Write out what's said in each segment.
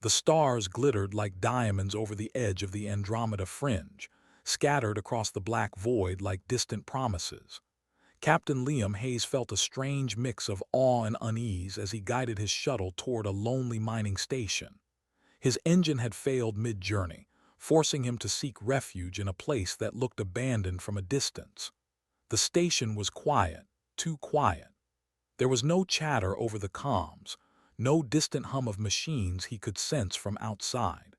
The stars glittered like diamonds over the edge of the Andromeda fringe, scattered across the black void like distant promises. Captain Liam Hayes felt a strange mix of awe and unease as he guided his shuttle toward a lonely mining station. His engine had failed mid-journey, forcing him to seek refuge in a place that looked abandoned from a distance. The station was quiet, too quiet. There was no chatter over the comms, no distant hum of machines he could sense from outside.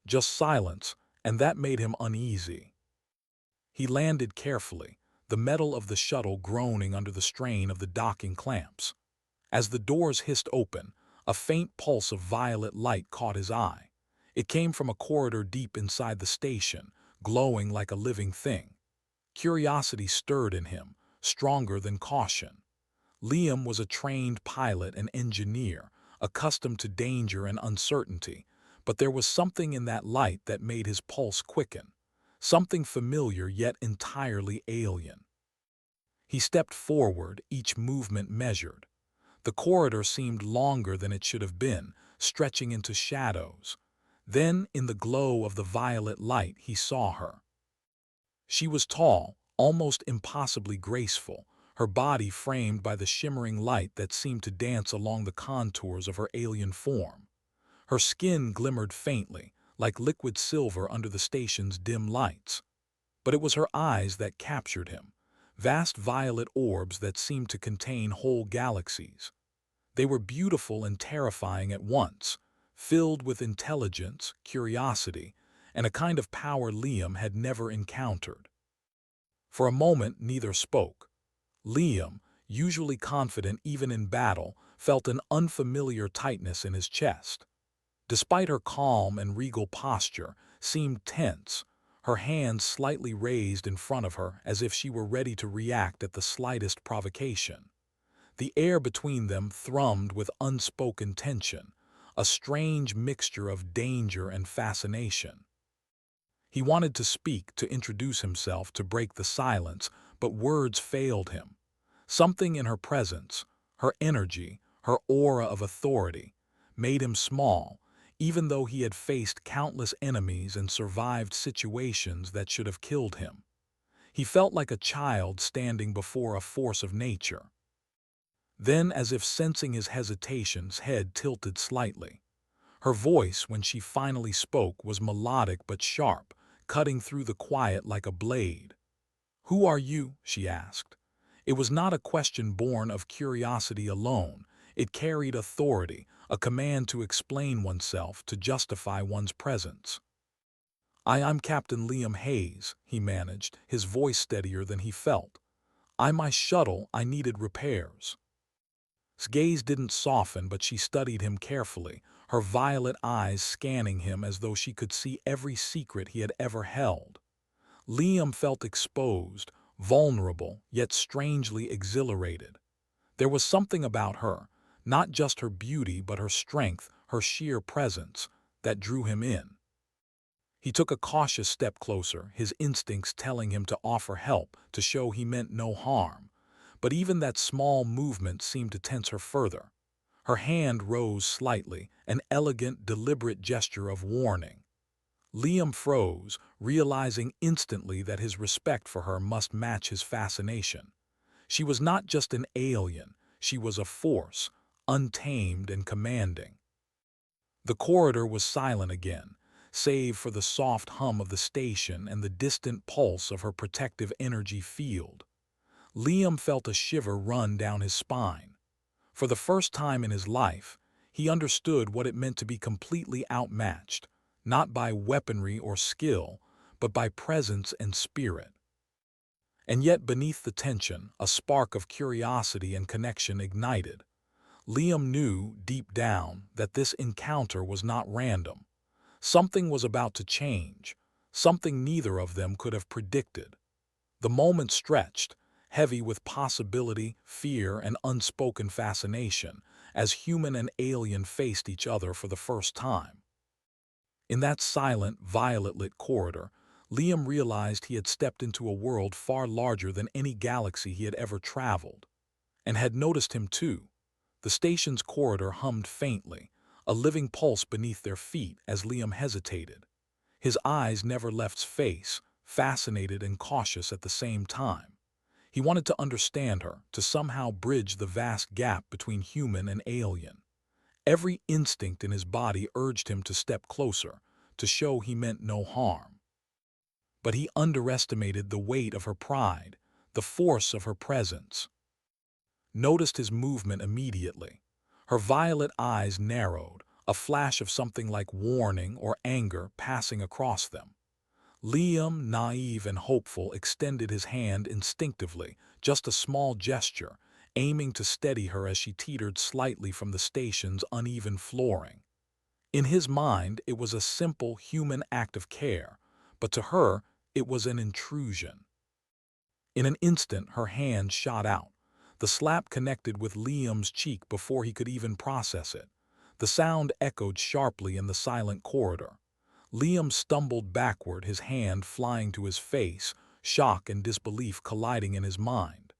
Just silence, and that made him uneasy. He landed carefully, the metal of the shuttle groaning under the strain of the docking clamps. As the doors hissed open, a faint pulse of violet light caught his eye. It came from a corridor deep inside the station, glowing like a living thing. Curiosity stirred in him, stronger than caution. Liam was a trained pilot and engineer, accustomed to danger and uncertainty, but there was something in that light that made his pulse quicken, something familiar yet entirely alien. He stepped forward, each movement measured. The corridor seemed longer than it should have been, stretching into shadows. Then, in the glow of the violet light, he saw her. She was tall, almost impossibly graceful, her body framed by the shimmering light that seemed to dance along the contours of her alien form. Her skin glimmered faintly, like liquid silver under the station's dim lights. But it was her eyes that captured him, vast violet orbs that seemed to contain whole galaxies. They were beautiful and terrifying at once, filled with intelligence, curiosity, and a kind of power Liam had never encountered. For a moment neither spoke. Liam, usually confident even in battle, felt an unfamiliar tightness in his chest. Despite her calm and regal posture, seemed tense, her hands slightly raised in front of her as if she were ready to react at the slightest provocation. The air between them thrummed with unspoken tension, a strange mixture of danger and fascination. He wanted to speak, to introduce himself, to break the silence, but words failed him. Something in her presence, her energy, her aura of authority, made him small, even though he had faced countless enemies and survived situations that should have killed him. He felt like a child standing before a force of nature. Then, as if sensing his hesitation's head tilted slightly. Her voice, when she finally spoke, was melodic but sharp, cutting through the quiet like a blade. "Who are you?" she asked. It was not a question born of curiosity alone. It carried authority, a command to explain oneself, to justify one's presence. I'm Captain Liam Hayes," he managed, his voice steadier than he felt. My shuttle, I needed repairs." His gaze didn't soften, but she studied him carefully, her violet eyes scanning him as though she could see every secret he had ever held. Liam felt exposed, vulnerable, yet strangely exhilarated. There was something about her, not just her beauty but her strength, her sheer presence, that drew him in. He took a cautious step closer, his instincts telling him to offer help, to show he meant no harm. But even that small movement seemed to tense her further. Her hand rose slightly, an elegant, deliberate gesture of warning. Liam froze, realizing instantly that his respect for her must match his fascination. She was not just an alien, she was a force, untamed and commanding. The corridor was silent again, save for the soft hum of the station and the distant pulse of her protective energy field. Liam felt a shiver run down his spine. For the first time in his life, he understood what it meant to be completely outmatched, not by weaponry or skill, but by presence and spirit. And yet beneath the tension, a spark of curiosity and connection ignited. Liam knew, deep down, that this encounter was not random. Something was about to change, something neither of them could have predicted. The moment stretched, heavy with possibility, fear, and unspoken fascination, as human and alien faced each other for the first time. In that silent, violet-lit corridor, Liam realized he had stepped into a world far larger than any galaxy he had ever traveled. And had noticed him too. The station's corridor hummed faintly, a living pulse beneath their feet as Liam hesitated. His eyes never left his face, fascinated and cautious at the same time. He wanted to understand her, to somehow bridge the vast gap between human and alien. Every instinct in his body urged him to step closer, to show he meant no harm. But he underestimated the weight of her pride, the force of her presence. Noticed his movement immediately. Her violet eyes narrowed, a flash of something like warning or anger passing across them. Liam, naive and hopeful, extended his hand instinctively, just a small gesture, aiming to steady her as she teetered slightly from the station's uneven flooring. In his mind, it was a simple human act of care, but to her, it was an intrusion. In an instant, her hand shot out. The slap connected with Liam's cheek before he could even process it. The sound echoed sharply in the silent corridor. Liam stumbled backward, his hand flying to his face, shock and disbelief colliding in his mind.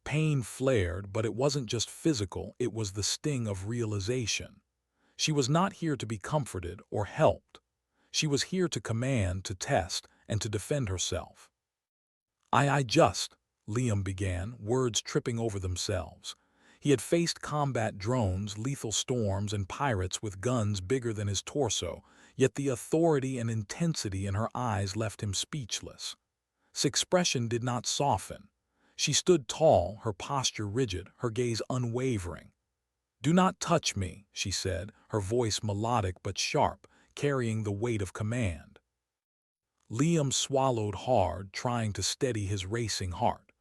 Pain flared, but it wasn't just physical, it was the sting of realization. She was not here to be comforted or helped. She was here to command, to test, and to defend herself. Liam began, words tripping over themselves. He had faced combat drones, lethal storms, and pirates with guns bigger than his torso, yet the authority and intensity in her eyes left him speechless. His expression did not soften. She stood tall, her posture rigid, her gaze unwavering. "Do not touch me," she said, her voice melodic but sharp, carrying the weight of command. Liam swallowed hard, trying to steady his racing heart.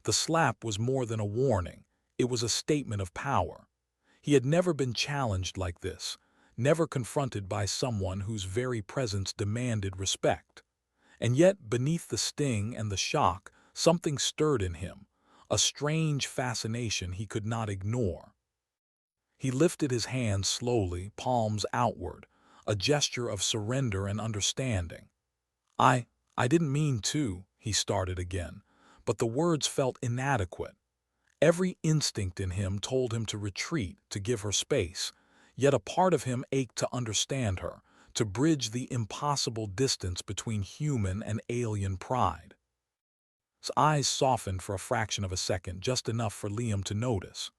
The slap was more than a warning. It was a statement of power. He had never been challenged like this, never confronted by someone whose very presence demanded respect. And yet, beneath the sting and the shock, something stirred in him, a strange fascination he could not ignore. He lifted his hands slowly, palms outward, a gesture of surrender and understanding. I didn't mean to," he started again, but the words felt inadequate. Every instinct in him told him to retreat, to give her space, yet a part of him ached to understand her, to bridge the impossible distance between human and alien pride. His eyes softened for a fraction of a second, just enough for Liam to notice.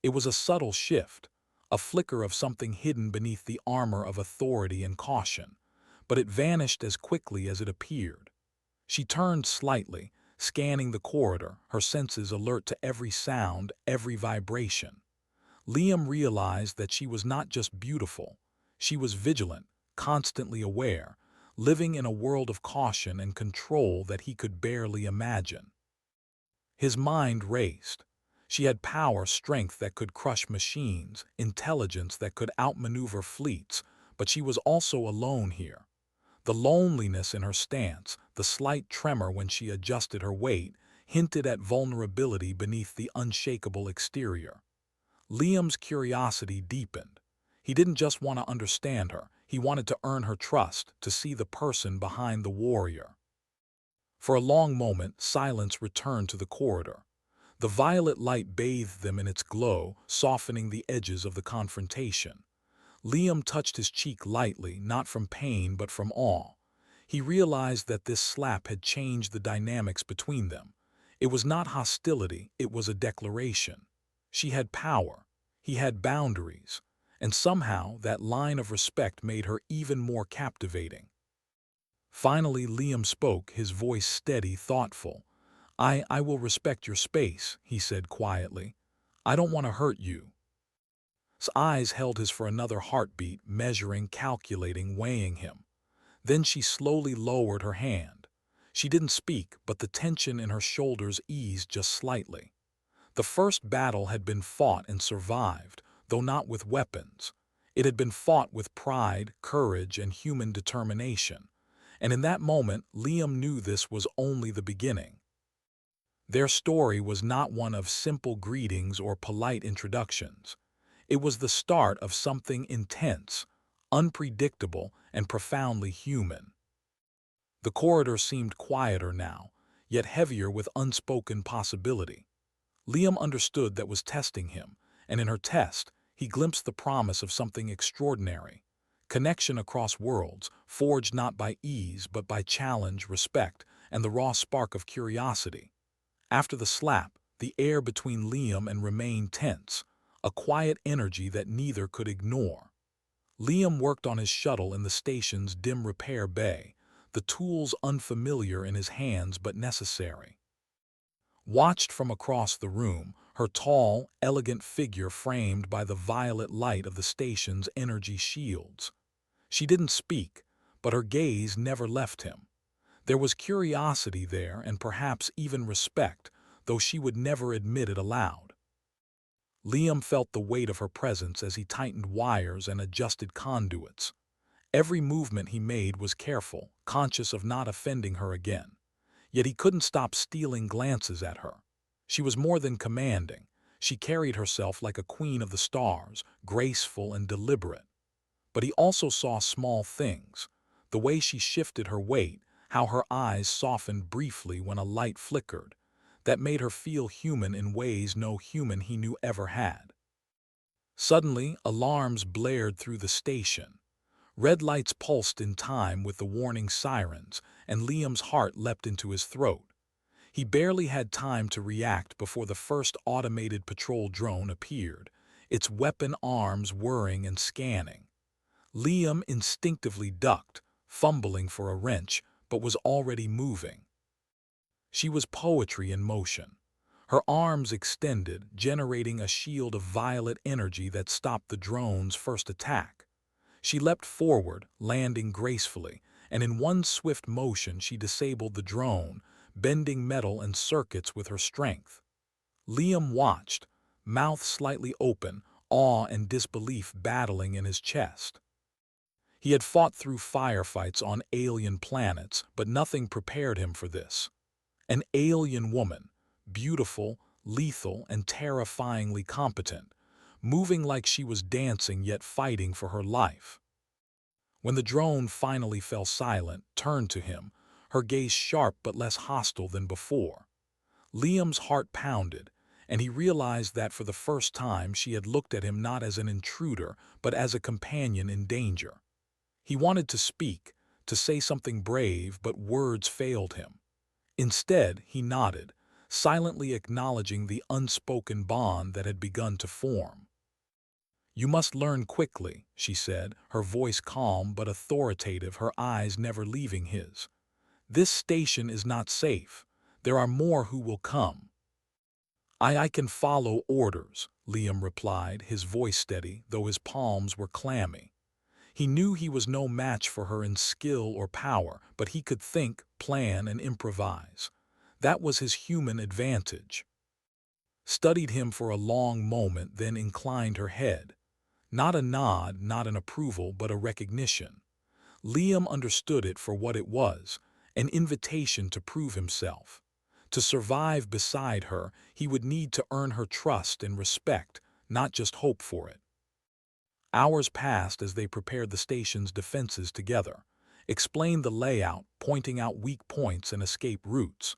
It was a subtle shift, a flicker of something hidden beneath the armor of authority and caution, but it vanished as quickly as it appeared. She turned slightly, scanning the corridor, her senses alert to every sound, every vibration. Liam realized that she was not just beautiful. She was vigilant, constantly aware, living in a world of caution and control that he could barely imagine. His mind raced. She had power, strength that could crush machines, intelligence that could outmaneuver fleets, but she was also alone here. The loneliness in her stance, the slight tremor when she adjusted her weight, hinted at vulnerability beneath the unshakable exterior. Liam's curiosity deepened. He didn't just want to understand her, he wanted to earn her trust, to see the person behind the warrior. For a long moment, silence returned to the corridor. The violet light bathed them in its glow, softening the edges of the confrontation. Liam touched his cheek lightly, not from pain but from awe. He realized that this slap had changed the dynamics between them. It was not hostility, it was a declaration. She had power, he had boundaries, and somehow that line of respect made her even more captivating. Finally, Liam spoke, his voice steady, thoughtful. I will respect your space," he said quietly. "I don't want to hurt you." His eyes held his for another heartbeat, measuring, calculating, weighing him. Then she slowly lowered her hand. She didn't speak, but the tension in her shoulders eased just slightly. The first battle had been fought and survived, though not with weapons. It had been fought with pride, courage, and human determination. And in that moment, Liam knew this was only the beginning. Their story was not one of simple greetings or polite introductions. It was the start of something intense, unpredictable, and profoundly human. The corridor seemed quieter now, yet heavier with unspoken possibility. Liam understood that was testing him, and in her test, he glimpsed the promise of something extraordinary. Connection across worlds, forged not by ease but by challenge, respect, and the raw spark of curiosity. After the slap, the air between Liam and remained tense, a quiet energy that neither could ignore. Liam worked on his shuttle in the station's dim repair bay, the tools unfamiliar in his hands but necessary. Watched from across the room, her tall, elegant figure framed by the violet light of the station's energy shields. She didn't speak, but her gaze never left him. There was curiosity there and perhaps even respect, though she would never admit it aloud. Liam felt the weight of her presence as he tightened wires and adjusted conduits. Every movement he made was careful, conscious of not offending her again. Yet he couldn't stop stealing glances at her. She was more than commanding. She carried herself like a queen of the stars, graceful and deliberate. But he also saw small things, the way she shifted her weight, how her eyes softened briefly when a light flickered, that made her feel human in ways no human he knew ever had. Suddenly, alarms blared through the station. Red lights pulsed in time with the warning sirens, and Liam's heart leapt into his throat. He barely had time to react before the first automated patrol drone appeared, its weapon arms whirring and scanning. Liam instinctively ducked, fumbling for a wrench, but was already moving. She was poetry in motion. Her arms extended, generating a shield of violet energy that stopped the drone's first attack. She leapt forward, landing gracefully, and in one swift motion she disabled the drone, bending metal and circuits with her strength. Liam watched, mouth slightly open, awe and disbelief battling in his chest. He had fought through firefights on alien planets, but nothing prepared him for this. An alien woman, beautiful, lethal, and terrifyingly competent, moving like she was dancing yet fighting for her life. When the drone finally fell silent, turned to him, her gaze sharp but less hostile than before. Liam's heart pounded, and he realized that for the first time she had looked at him not as an intruder, but as a companion in danger. He wanted to speak, to say something brave, but words failed him. Instead, he nodded, silently acknowledging the unspoken bond that had begun to form. "You must learn quickly," she said, her voice calm but authoritative, her eyes never leaving his. "This station is not safe. There are more who will come." I can follow orders," Liam replied, his voice steady, though his palms were clammy. He knew he was no match for her in skill or power, but he could think, plan, and improvise. That was his human advantage. Studied him for a long moment, then inclined her head. Not a nod, not an approval, but a recognition. Liam understood it for what it was, an invitation to prove himself. To survive beside her, he would need to earn her trust and respect, not just hope for it. Hours passed as they prepared the station's defenses together, explained the layout, pointing out weak points and escape routes.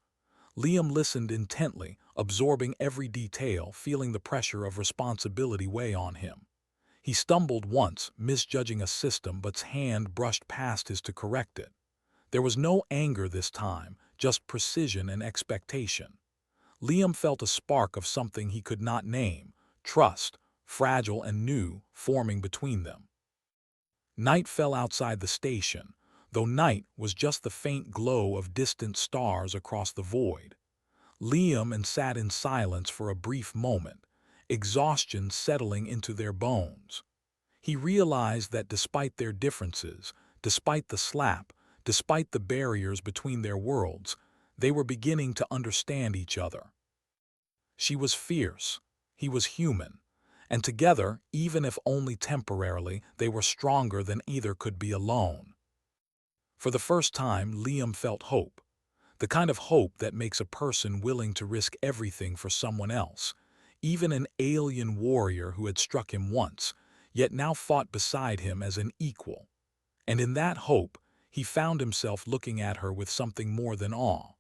Liam listened intently, absorbing every detail, feeling the pressure of responsibility weigh on him. He stumbled once, misjudging a system, but's hand brushed past his to correct it. There was no anger this time, just precision and expectation. Liam felt a spark of something he could not name, trust, fragile and new, forming between them. Night fell outside the station, though night was just the faint glow of distant stars across the void. Liam sat in silence for a brief moment, exhaustion settling into their bones. He realized that despite their differences, despite the slap, despite the barriers between their worlds, they were beginning to understand each other. She was fierce, he was human, and together, even if only temporarily, they were stronger than either could be alone. For the first time, Liam felt hope, the kind of hope that makes a person willing to risk everything for someone else, even an alien warrior who had struck him once, yet now fought beside him as an equal. And in that hope, he found himself looking at her with something more than awe,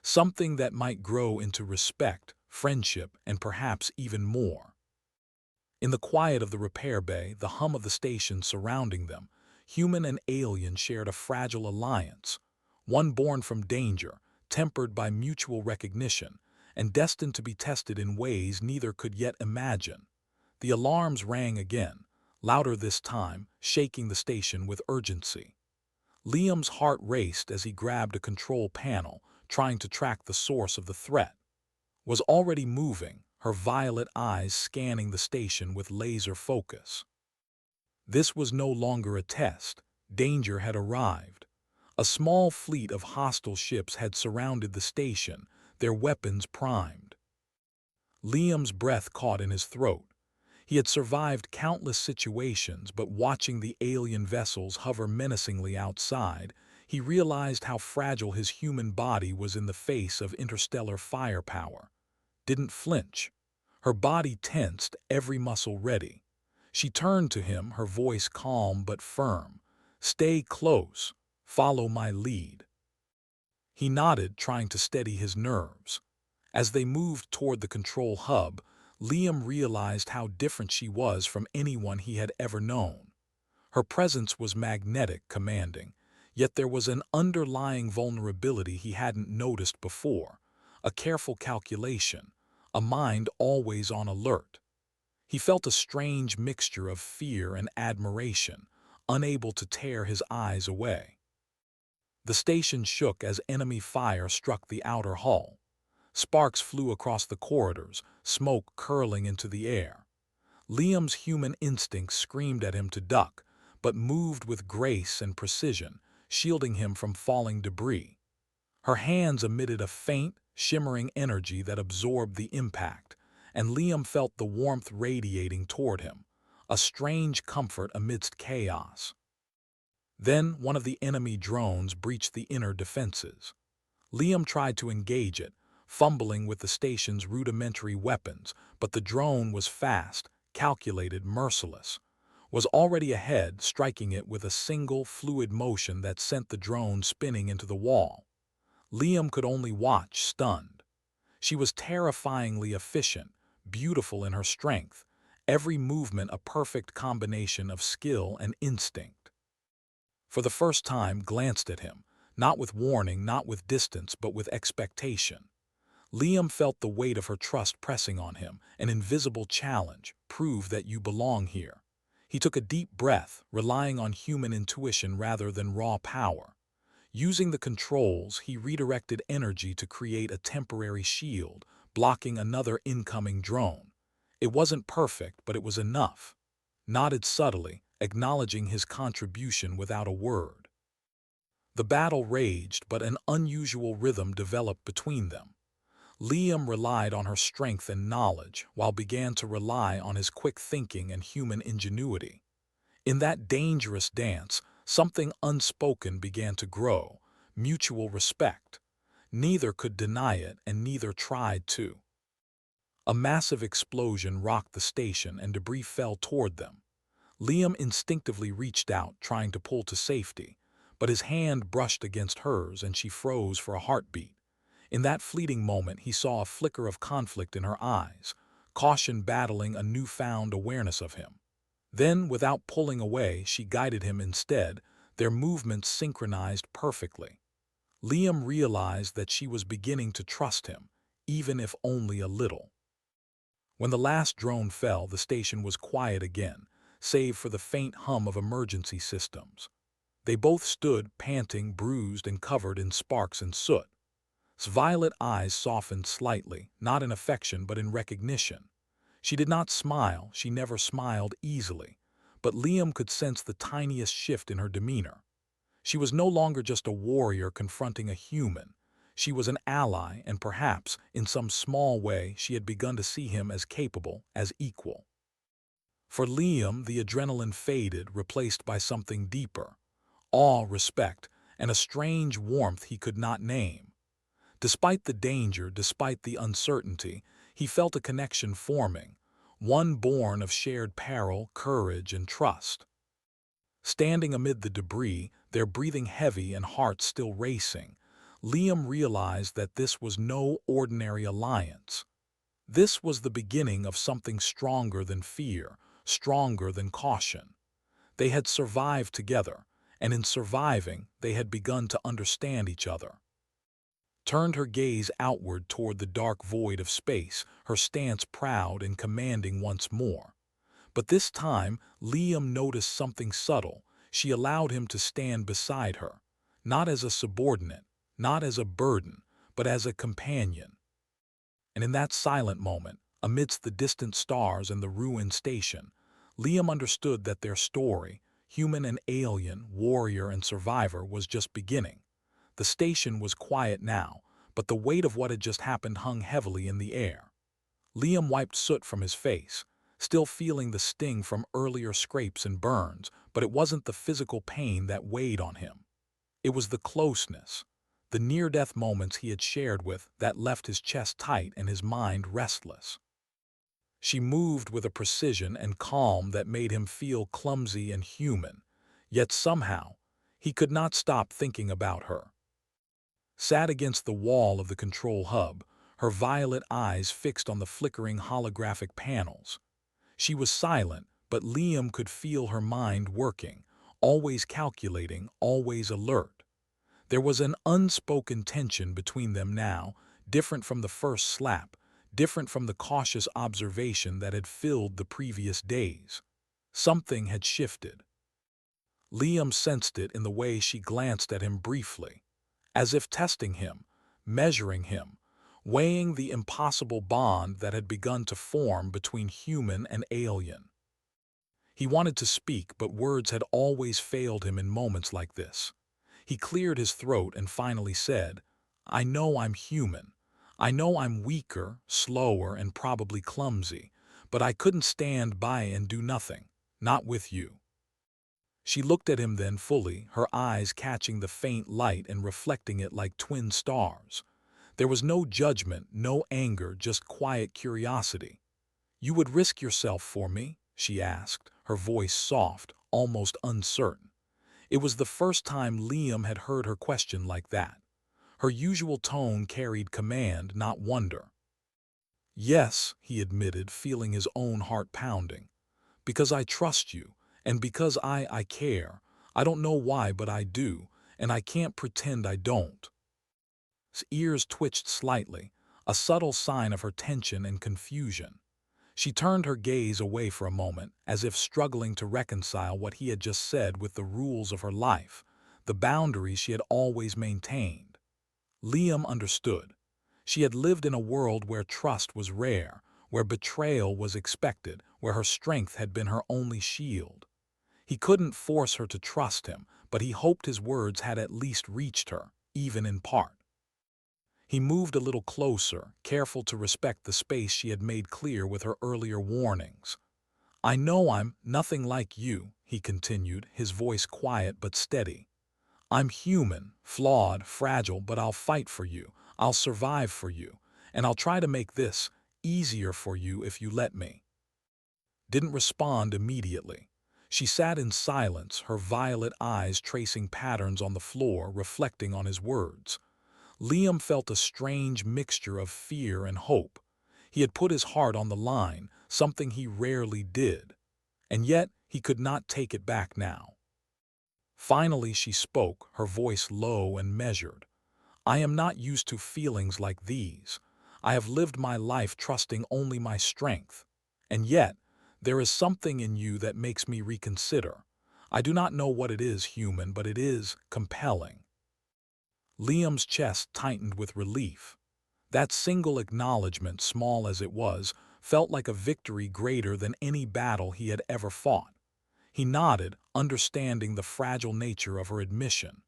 something that might grow into respect, friendship, and perhaps even more. In the quiet of the repair bay, the hum of the station surrounding them, human and alien shared a fragile alliance, one born from danger, tempered by mutual recognition, and destined to be tested in ways neither could yet imagine. The alarms rang again, louder this time, shaking the station with urgency. Liam's heart raced as he grabbed a control panel, trying to track the source of the threat. Was already moving, her violet eyes scanning the station with laser focus. This was no longer a test. Danger had arrived. A small fleet of hostile ships had surrounded the station, their weapons primed. Liam's breath caught in his throat. He had survived countless situations, but watching the alien vessels hover menacingly outside, he realized how fragile his human body was in the face of interstellar firepower. Didn't flinch. Her body tensed, every muscle ready. She turned to him, her voice calm but firm. "Stay close. Follow my lead." He nodded, trying to steady his nerves. As they moved toward the control hub, Liam realized how different she was from anyone he had ever known. Her presence was magnetic, commanding, yet there was an underlying vulnerability he hadn't noticed before, a careful calculation, a mind always on alert. He felt a strange mixture of fear and admiration, unable to tear his eyes away. The station shook as enemy fire struck the outer hull. Sparks flew across the corridors, smoke curling into the air. Liam's human instincts screamed at him to duck, but moved with grace and precision, shielding him from falling debris. Her hands emitted a faint, shimmering energy that absorbed the impact, and Liam felt the warmth radiating toward him, a strange comfort amidst chaos. Then one of the enemy drones breached the inner defenses. Liam tried to engage it, fumbling with the station's rudimentary weapons, but the drone was fast, calculated, merciless. Was already ahead, striking it with a single, fluid motion that sent the drone spinning into the wall. Liam could only watch, stunned. She was terrifyingly efficient, beautiful in her strength, every movement a perfect combination of skill and instinct. For the first time, glanced at him, not with warning, not with distance, but with expectation. Liam felt the weight of her trust pressing on him, an invisible challenge, prove that you belong here. He took a deep breath, relying on human intuition rather than raw power. Using the controls, he redirected energy to create a temporary shield, blocking another incoming drone. It wasn't perfect, but it was enough. Nodded subtly, acknowledging his contribution without a word. The battle raged, but an unusual rhythm developed between them. Liam relied on her strength and knowledge, while began to rely on his quick thinking and human ingenuity. In that dangerous dance, something unspoken began to grow, mutual respect. Neither could deny it, and neither tried to. A massive explosion rocked the station and debris fell toward them. Liam instinctively reached out, trying to pull to safety, but his hand brushed against hers and she froze for a heartbeat. In that fleeting moment, he saw a flicker of conflict in her eyes, caution battling a newfound awareness of him. Then, without pulling away, she guided him instead, their movements synchronized perfectly. Liam realized that she was beginning to trust him, even if only a little. When the last drone fell, the station was quiet again, save for the faint hum of emergency systems. They both stood, panting, bruised, and covered in sparks and soot. His violet eyes softened slightly, not in affection but in recognition. She did not smile, she never smiled easily, but Liam could sense the tiniest shift in her demeanor. She was no longer just a warrior confronting a human. She was an ally, and perhaps, in some small way, she had begun to see him as capable, as equal. For Liam, the adrenaline faded, replaced by something deeper: awe, respect, and a strange warmth he could not name. Despite the danger, despite the uncertainty, he felt a connection forming, one born of shared peril, courage, and trust. Standing amid the debris, their breathing heavy and hearts still racing, Liam realized that this was no ordinary alliance. This was the beginning of something stronger than fear, stronger than caution. They had survived together, and in surviving, they had begun to understand each other. Turned her gaze outward toward the dark void of space, her stance proud and commanding once more. But this time, Liam noticed something subtle. She allowed him to stand beside her, not as a subordinate, not as a burden, but as a companion. And in that silent moment, amidst the distant stars and the ruined station, Liam understood that their story, human and alien, warrior and survivor, was just beginning. The station was quiet now, but the weight of what had just happened hung heavily in the air. Liam wiped soot from his face, still feeling the sting from earlier scrapes and burns, but it wasn't the physical pain that weighed on him. It was the closeness, the near-death moments he had shared with that left his chest tight and his mind restless. She moved with a precision and calm that made him feel clumsy and human, yet somehow, he could not stop thinking about her. Sat against the wall of the control hub, her violet eyes fixed on the flickering holographic panels. She was silent, but Liam could feel her mind working, always calculating, always alert. There was an unspoken tension between them now, different from the first slap, different from the cautious observation that had filled the previous days. Something had shifted. Liam sensed it in the way she glanced at him briefly, as if testing him, measuring him, weighing the impossible bond that had begun to form between human and alien. He wanted to speak, but words had always failed him in moments like this. He cleared his throat and finally said, "I know I'm human. I know I'm weaker, slower, and probably clumsy, but I couldn't stand by and do nothing, not with you." She looked at him then fully, her eyes catching the faint light and reflecting it like twin stars. There was no judgment, no anger, just quiet curiosity. "You would risk yourself for me?" she asked, her voice soft, almost uncertain. It was the first time Liam had heard her question like that. Her usual tone carried command, not wonder. "Yes," he admitted, feeling his own heart pounding. "Because I trust you, and because I care. I don't know why, but I do, and I can't pretend I don't." His ears twitched slightly, a subtle sign of her tension and confusion. She turned her gaze away for a moment, as if struggling to reconcile what he had just said with the rules of her life, the boundaries she had always maintained. Liam understood. She had lived in a world where trust was rare, where betrayal was expected, where her strength had been her only shield. He couldn't force her to trust him, but he hoped his words had at least reached her, even in part. He moved a little closer, careful to respect the space she had made clear with her earlier warnings. "I know I'm nothing like you," he continued, his voice quiet but steady. "I'm human, flawed, fragile, but I'll fight for you. I'll survive for you. And I'll try to make this easier for you if you let me." Didn't respond immediately. She sat in silence, her violet eyes tracing patterns on the floor, reflecting on his words. Liam felt a strange mixture of fear and hope. He had put his heart on the line, something he rarely did. And yet, he could not take it back now. Finally she spoke, her voice low and measured. "I am not used to feelings like these. I have lived my life trusting only my strength. And yet, there is something in you that makes me reconsider. I do not know what it is, human, but it is compelling." Liam's chest tightened with relief. That single acknowledgement, small as it was, felt like a victory greater than any battle he had ever fought. He nodded, understanding the fragile nature of her admission.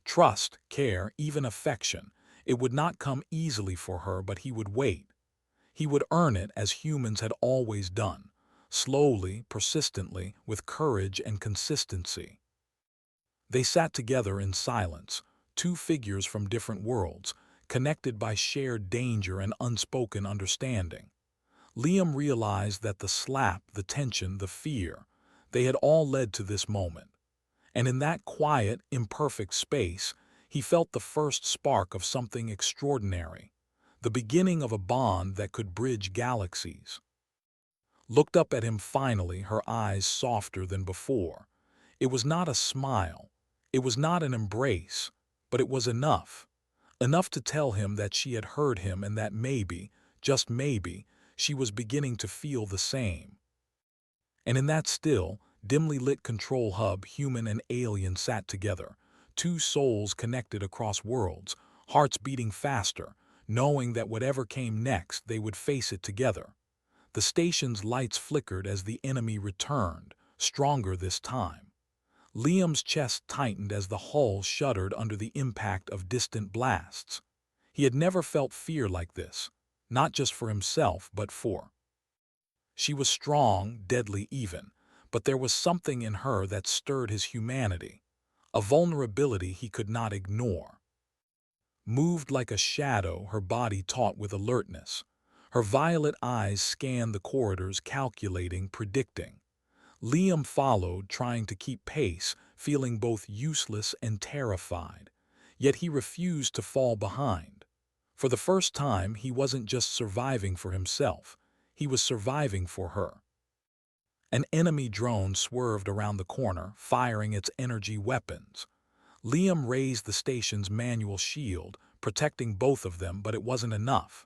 Trust, care, even affection. It would not come easily for her, but he would wait. He would earn it as humans had always done, slowly, persistently, with courage and consistency. They sat together in silence, two figures from different worlds, connected by shared danger and unspoken understanding. Liam realized that the slap, the tension, the fear, they had all led to this moment. And in that quiet, imperfect space, he felt the first spark of something extraordinary. the beginning of a bond that could bridge galaxies. Looked up at him finally, her eyes softer than before. It was not a smile, it was not an embrace, but it was enough. Enough to tell him that she had heard him and that maybe, just maybe, she was beginning to feel the same. And in that still, dimly lit control hub, human and alien sat together, two souls connected across worlds, hearts beating faster, knowing that whatever came next, they would face it together. The station's lights flickered as the enemy returned, stronger this time. Liam's chest tightened as the hull shuddered under the impact of distant blasts. He had never felt fear like this, not just for himself, but for. She was strong, deadly even, but there was something in her that stirred his humanity, a vulnerability he could not ignore. Moved like a shadow, her body taut with alertness. Her violet eyes scanned the corridors, calculating, predicting. Liam followed, trying to keep pace, feeling both useless and terrified. Yet he refused to fall behind. For the first time, he wasn't just surviving for himself. He was surviving for her. An enemy drone swerved around the corner, firing its energy weapons. Liam raised the station's manual shield, protecting both of them, but it wasn't enough.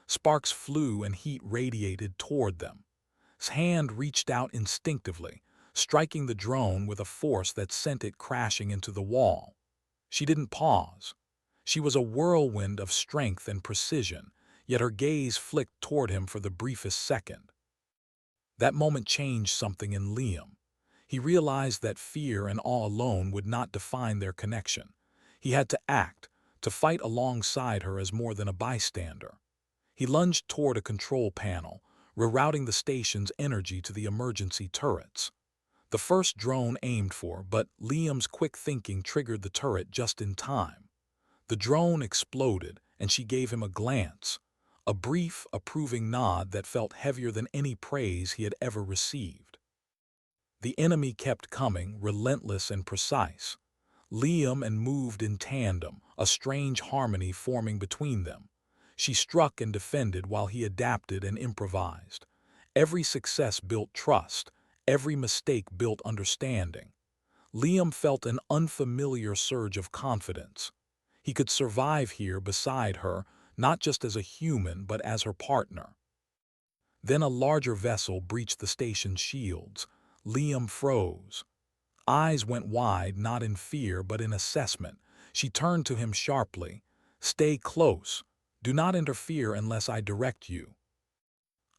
Sparks flew and heat radiated toward them. His hand reached out instinctively, striking the drone with a force that sent it crashing into the wall. She didn't pause. She was a whirlwind of strength and precision, yet her gaze flicked toward him for the briefest second. That moment changed something in Liam. He realized that fear and awe alone would not define their connection. He had to act, to fight alongside her as more than a bystander. He lunged toward a control panel, rerouting the station's energy to the emergency turrets. The first drone aimed for, but Liam's quick thinking triggered the turret just in time. The drone exploded, and she gave him a glance, a brief, approving nod that felt heavier than any praise he had ever received. The enemy kept coming, relentless and precise. Liam and moved in tandem, a strange harmony forming between them. She struck and defended while he adapted and improvised. Every success built trust, every mistake built understanding. Liam felt an unfamiliar surge of confidence. He could survive here beside her, not just as a human, but as her partner. Then a larger vessel breached the station's shields. Liam froze. Eyes went wide, not in fear, but in assessment. She turned to him sharply. "Stay close. Do not interfere unless I direct you."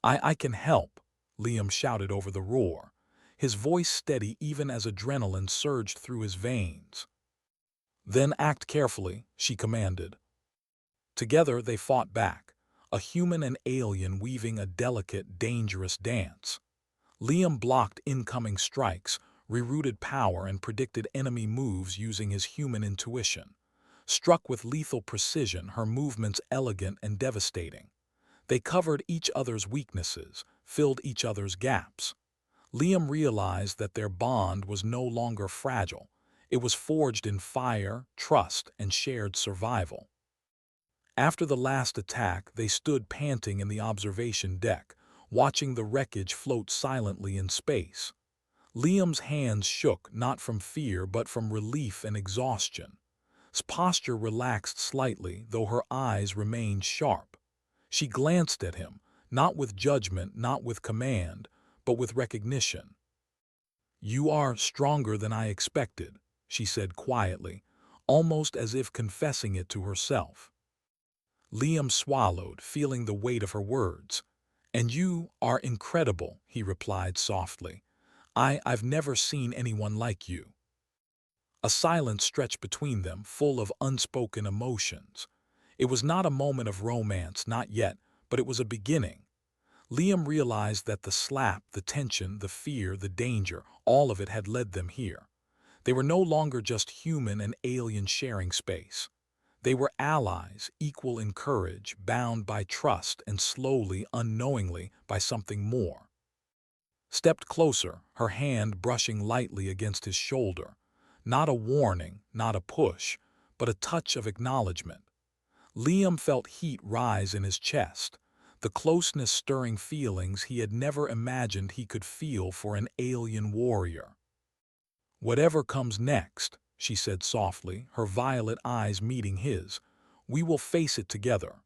I can help," Liam shouted over the roar, his voice steady even as adrenaline surged through his veins. "Then act carefully," she commanded. Together they fought back, a human and alien weaving a delicate, dangerous dance. Liam blocked incoming strikes, rerouted power, and predicted enemy moves using his human intuition. Struck with lethal precision, her movements elegant and devastating. They covered each other's weaknesses, filled each other's gaps. Liam realized that their bond was no longer fragile. It was forged in fire, trust, and shared survival. After the last attack, they stood panting in the observation deck, watching the wreckage float silently in space. Liam's hands shook, not from fear but from relief and exhaustion. His posture relaxed slightly, though her eyes remained sharp. She glanced at him, not with judgment, not with command, but with recognition. "You are stronger than I expected," she said quietly, almost as if confessing it to herself. Liam swallowed, feeling the weight of her words. "And you are incredible," he replied softly. I've never seen anyone like you." A silence stretched between them, full of unspoken emotions. It was not a moment of romance, not yet, but it was a beginning. Liam realized that the slap, the tension, the fear, the danger, all of it had led them here. They were no longer just human and alien sharing space. They were allies, equal in courage, bound by trust, and slowly, unknowingly, by something more. Stepped closer, her hand brushing lightly against his shoulder. Not a warning, not a push, but a touch of acknowledgement. Liam felt heat rise in his chest, the closeness stirring feelings he had never imagined he could feel for an alien warrior. "Whatever comes next," she said softly, her violet eyes meeting his, "we will face it together."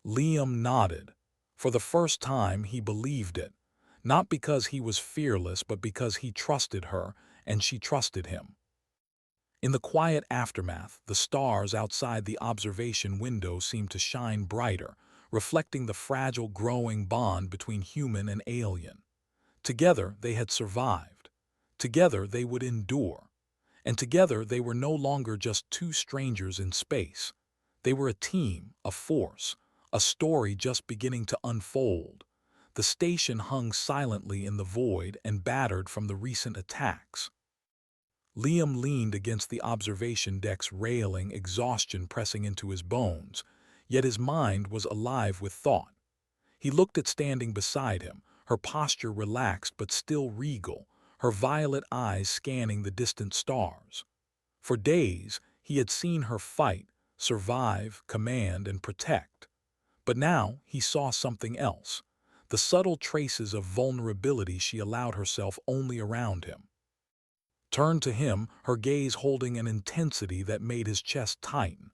Liam nodded. For the first time he believed it, not because he was fearless but because he trusted her and she trusted him. In the quiet aftermath, the stars outside the observation window seemed to shine brighter, reflecting the fragile growing bond between human and alien. Together they had survived. Together they would endure. And together they were no longer just two strangers in space. They were a team, a force, a story just beginning to unfold. The station hung silently in the void and battered from the recent attacks. Liam leaned against the observation deck's railing, exhaustion pressing into his bones, yet his mind was alive with thought. He looked at standing beside him, her posture relaxed but still regal, her violet eyes scanning the distant stars. For days, he had seen her fight, survive, command, and protect. But now he saw something else, the subtle traces of vulnerability she allowed herself only around him. Turned to him, her gaze holding an intensity that made his chest tighten.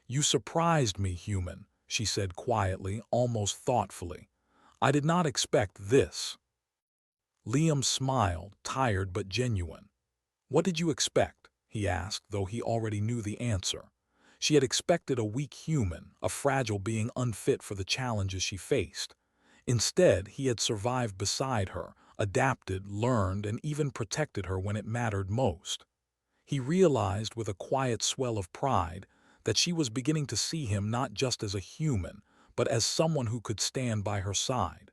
"You surprised me, human," she said quietly, almost thoughtfully. "I did not expect this." Liam smiled, tired but genuine. "What did you expect?" he asked, though he already knew the answer. She had expected a weak human, a fragile being unfit for the challenges she faced. Instead, he had survived beside her, adapted, learned, and even protected her when it mattered most. He realized with a quiet swell of pride that she was beginning to see him not just as a human, but as someone who could stand by her side.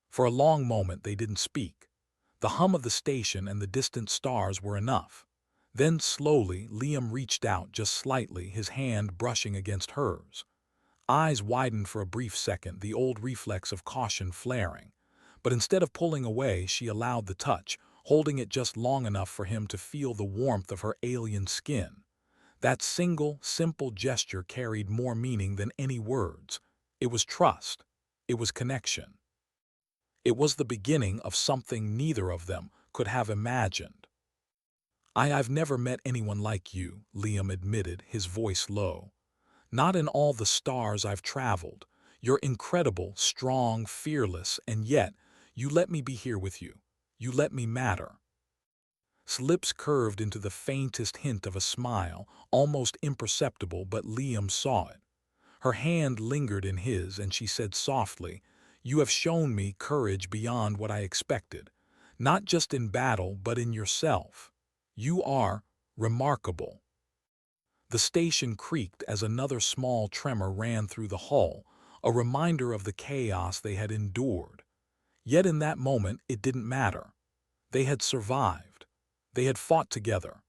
For a long moment they didn't speak. The hum of the station and the distant stars were enough. Then slowly Liam reached out just slightly, his hand brushing against hers. Eyes widened for a brief second, the old reflex of caution flaring. But instead of pulling away, she allowed the touch, holding it just long enough for him to feel the warmth of her alien skin. That single, simple gesture carried more meaning than any words. It was trust. It was connection. It was the beginning of something neither of them could have imagined. "I've never met anyone like you," Liam admitted, his voice low. "Not in all the stars I've traveled. You're incredible, strong, fearless, and yet you let me be here with you. You let me matter." His lips curved into the faintest hint of a smile, almost imperceptible, but Liam saw it. Her hand lingered in his, and she said softly, "You have shown me courage beyond what I expected, not just in battle but in yourself. You are remarkable." The station creaked as another small tremor ran through the hull, a reminder of the chaos they had endured. Yet in that moment it didn't matter. They had survived. They had fought together.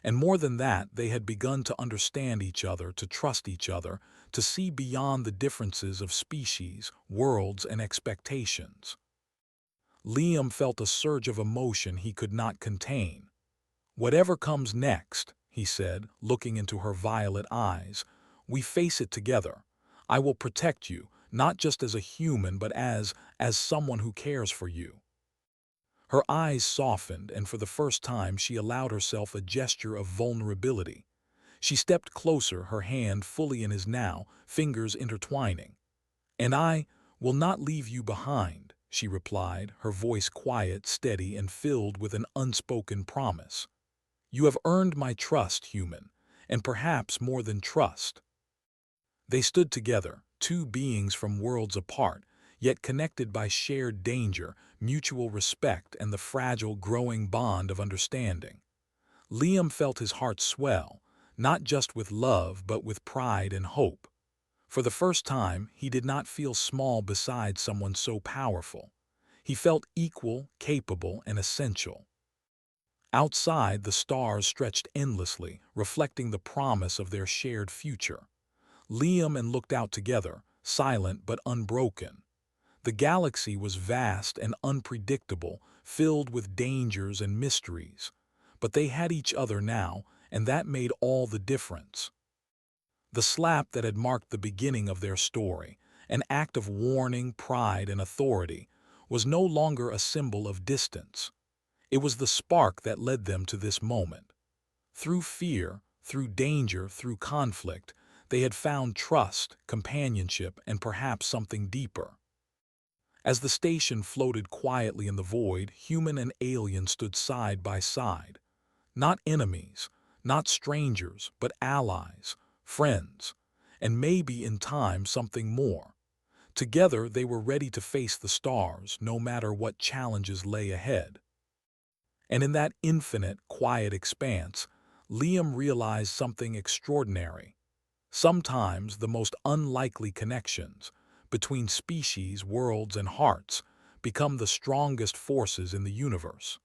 And more than that, they had begun to understand each other, to trust each other, to see beyond the differences of species, worlds, and expectations. Liam felt a surge of emotion he could not contain. "Whatever comes next," he said, looking into her violet eyes, "we face it together. I will protect you, not just as a human, but as someone who cares for you." Her eyes softened, and for the first time she allowed herself a gesture of vulnerability. She stepped closer, her hand fully in his now, fingers intertwining. "And I will not leave you behind," she replied, her voice quiet, steady, and filled with an unspoken promise. "You have earned my trust, human, and perhaps more than trust." They stood together, two beings from worlds apart, yet connected by shared danger, mutual respect, and the fragile, growing bond of understanding. Liam felt his heart swell, not just with love but with pride and hope. For the first time, he did not feel small beside someone so powerful. He felt equal, capable, and essential. Outside, the stars stretched endlessly, reflecting the promise of their shared future. Liam and looked out together, silent but unbroken. The galaxy was vast and unpredictable, filled with dangers and mysteries. But they had each other now, and that made all the difference. The slap that had marked the beginning of their story, an act of warning, pride, and authority, was no longer a symbol of distance. It was the spark that led them to this moment. Through fear, through danger, through conflict, they had found trust, companionship, and perhaps something deeper. As the station floated quietly in the void, human and alien stood side by side. Not enemies, not strangers, but allies, friends, and maybe in time something more. Together they were ready to face the stars, no matter what challenges lay ahead. And in that infinite, quiet expanse, Liam realized something extraordinary. Sometimes the most unlikely connections between species, worlds, and hearts become the strongest forces in the universe.